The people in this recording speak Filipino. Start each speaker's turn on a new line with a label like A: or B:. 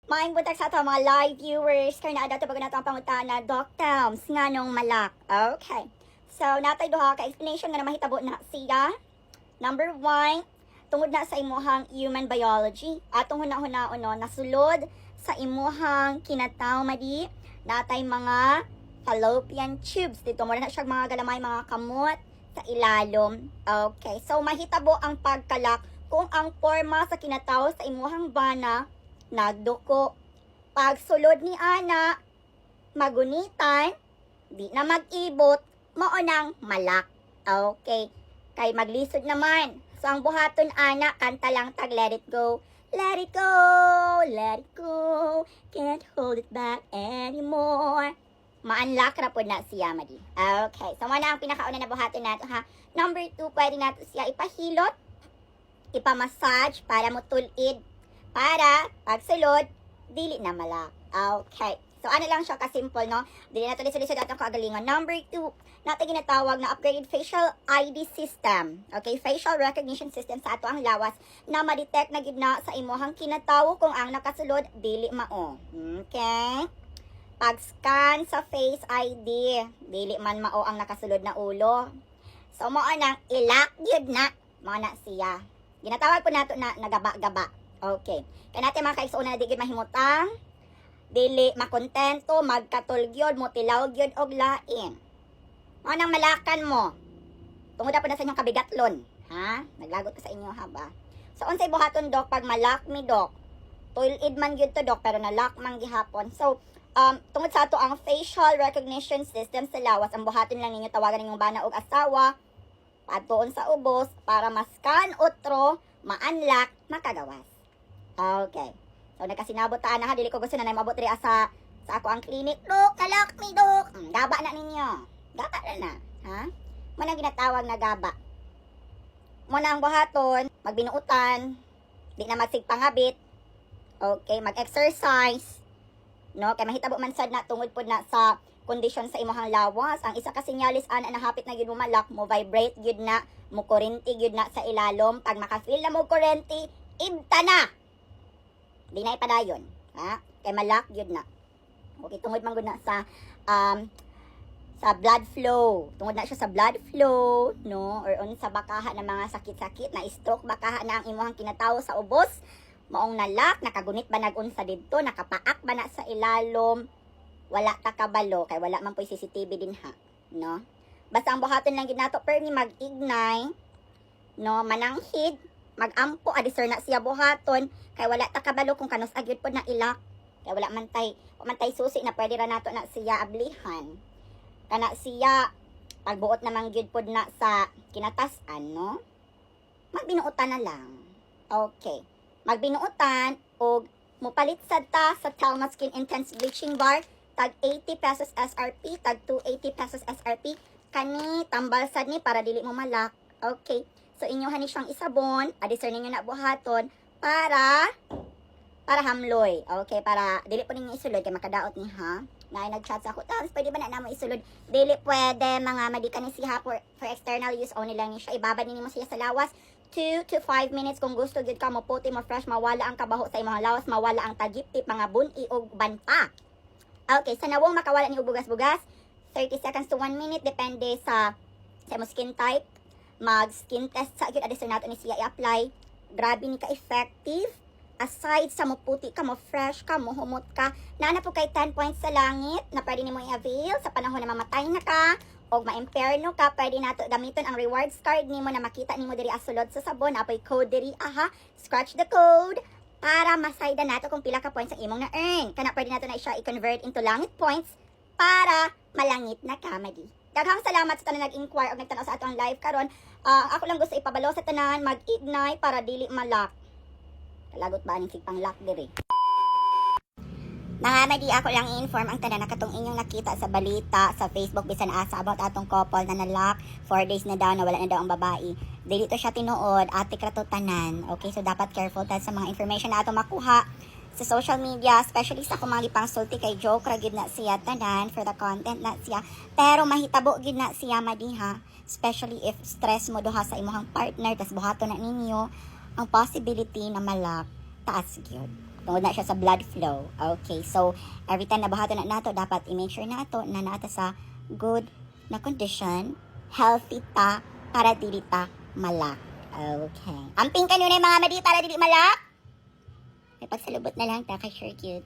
A: Maayong buntag sa ato mga live viewers. Kaya naadaw ito pag nato ang pangutana, Doc Terms, nga nung malak. Okay. So, natay duha ka explanation nga na mahitabo na siya. Number 1, tungod na sa imuhang human biology. Atong huna-hunaon no, nasulod sa imuhang kinataw madi. Natay mga fallopian tubes. Dito mo na siya mga galamay, mga kamot sa ilalom. Okay. So, mahitabo ang pagkalak kung ang forma sa kinataw sa imuhang bana nagduko. Pagsulod ni ana, magunitan, di na mag-ibot, maunang malak. Okay. Kay maglisod naman. So, ang buhaton ana, kanta lang tag let it go. Let it go, let it go, can't hold it back anymore. Ma-unlock na po na siya, madi. Okay. So, muna ang pinakauna na buhaton nato, ha. Number 2, pwede nato siya ipahilot, ipamassage para mo tulid. Para, pagsulod, dili na malak. Okay. So, ano lang siya kasimple, no? Dili na ito lisod-lisod atong kagalingon. Number 2, natin ginatawag na upgraded facial ID system. Okay, facial recognition system sa ato ang lawas na ma-detect na gidna sa imuhang kinatawo kung ang nakasulod, dili mao. Okay? Pag-scan sa face ID, dili man mao ang nakasulod na ulo. So, mao nang ilak yun na. Mao na siya. Ginatawag po nato na nagaba-gaba. Okay. Kaya natin mga kaigsuuna na di gyud mahimutang, dili makontento, magkatulgyod, motilawgyod og lain. Mao nang malakan mo. Tungod po na sa inyong kabigatlon, ha? Naglagot ko sa inyo ha ba? So unsay buhaton dok pag malak mi dok? Tuilid man gyud to dok pero nalak man gihapon. So tungod sa ato ang facial recognition system sa lawas, ang buhaton lang ninyo tawagan ninyong bana og asawa patuon sa ubos para maskan otro, ma-unlock, makagawas. Okay. So, nagkasinabot-taan na ha. Dili ko gusto na mabot rin sa ako ang clinic. Dok, nalak mi, dok. Gaba na ninyo. Gaba na. Ha? Muna ginatawag na gaba. Muna ang buhaton, magbinuutan, di na magsigpangabit. Okay, mag-exercise. No? Kaya mahitabo man sad na tungod po na sa kondisyon sa imuhang lawas. Ang isa ka sinyalis ana na hapit na gyud mo malak, mo vibrate gyud na, mo kurente gyud na sa ilalom. Pag maka-feel na mo kurente, ibta na. Di na ipadayon, ha? Kay malak yun na. Okay, tungod man gud na sa blood flow. Tungod na siya sa blood flow, no? Or on sa bakaha ng mga sakit-sakit na stroke bakaha na ang imuhang kinatawo sa ubos. Maong nalak, nakagunit ba nag-unsa didto, nakapaak ba na sa ilalom? Wala ta kabalo kay wala man po'y CCTV din ha, no? Basta ang buhaton lang gid nato permi mag-ignite, no? Mananghid, mag-ampo adisir na siya buhaton kay wala ta kabalo kung kanus agyud pod na ilak kay wala man tay susi na pwede ra nato na siya ablihan kana siya pagbuot naman gyud pod na sa kinatasan, no? Magbinuotan na lang. Okay, magbinuotan og mopalit sad ta sa Telma Skin Intense Bleaching Bar tag 80 pesos SRP, tag 280 pesos SRP. Kani tambal sad ni para dili mo malak. Okay. So, inyohan ni siyang isabon, adisir ninyo na buhaton, para hamloy. Okay, para, dili po ninyo isulod, kaya makadaot ni ha. Na nag-chat sa ako, tapos pwede ba na naman isulod? Dili pwede, mga madika ni siya for external use only lang niya siya. Ibabad ninyo mo siya sa lawas, 2 to 5 minutes kung gusto gid ka mo puti mo fresh, mawala ang kabaho sa imong lawas, mawala ang tagip-tip, mga buni og banpa. Okay, sa nawong makawala ni bugas-bugas, 30 seconds to 1 minute, depende sa mo skin type. Mag-skin test sa agad adisir nato ni siya i-apply. Grabe ni ka-effective. Aside sa mo puti ka, mo fresh ka, mo humot ka, naana po kay 10 points sa langit na pwede nimo i-avail sa panahon na mamatay na ka o ma-imperno ka, pwede nato gamiton ang rewards card nimo na makita nimo diri asulod sa sabon. Apoy code diri, aha. Scratch the code para masayda nato kung pila ka points ang imong na-earn. Kana pwede nato na siya i-convert into langit points para malangit na comedy. Daghang salamat sa tanan nag-inquire o nagtanaw sa ato ang live karon. Ako lang gusto ipabalo sa tanan, mag-ignite para dili malak. Kalagot ba ning sigpang lock diri? Nahamadi ako lang i-inform ang tanan na katong inyong nakita sa balita sa Facebook bisan asa about atong couple na nalock 4 days na daw na wala na daw ang babae. Dili to siya tinuod, atik ra to tanan. Okay, so dapat careful ta sa mga information na ato makuha sa social media, especially sa akong mga gipangsulti kay joke ra gid na siya tanan for the content na siya. Pero mahitabo gid na siya madiha, especially if stress mo duha sa imong partner tas buhaton na ninyo ang possibility na malak taas gyud. Tungod na siya sa blood flow. Okay, so every time na buhaton na nato, dapat i-make sure nato na naata sa good na condition, healthy ta, para dili ta malak. Okay. Amping kanyo na yung mga madita na dili malak? May pagsalubot na lang ta kay sure cute.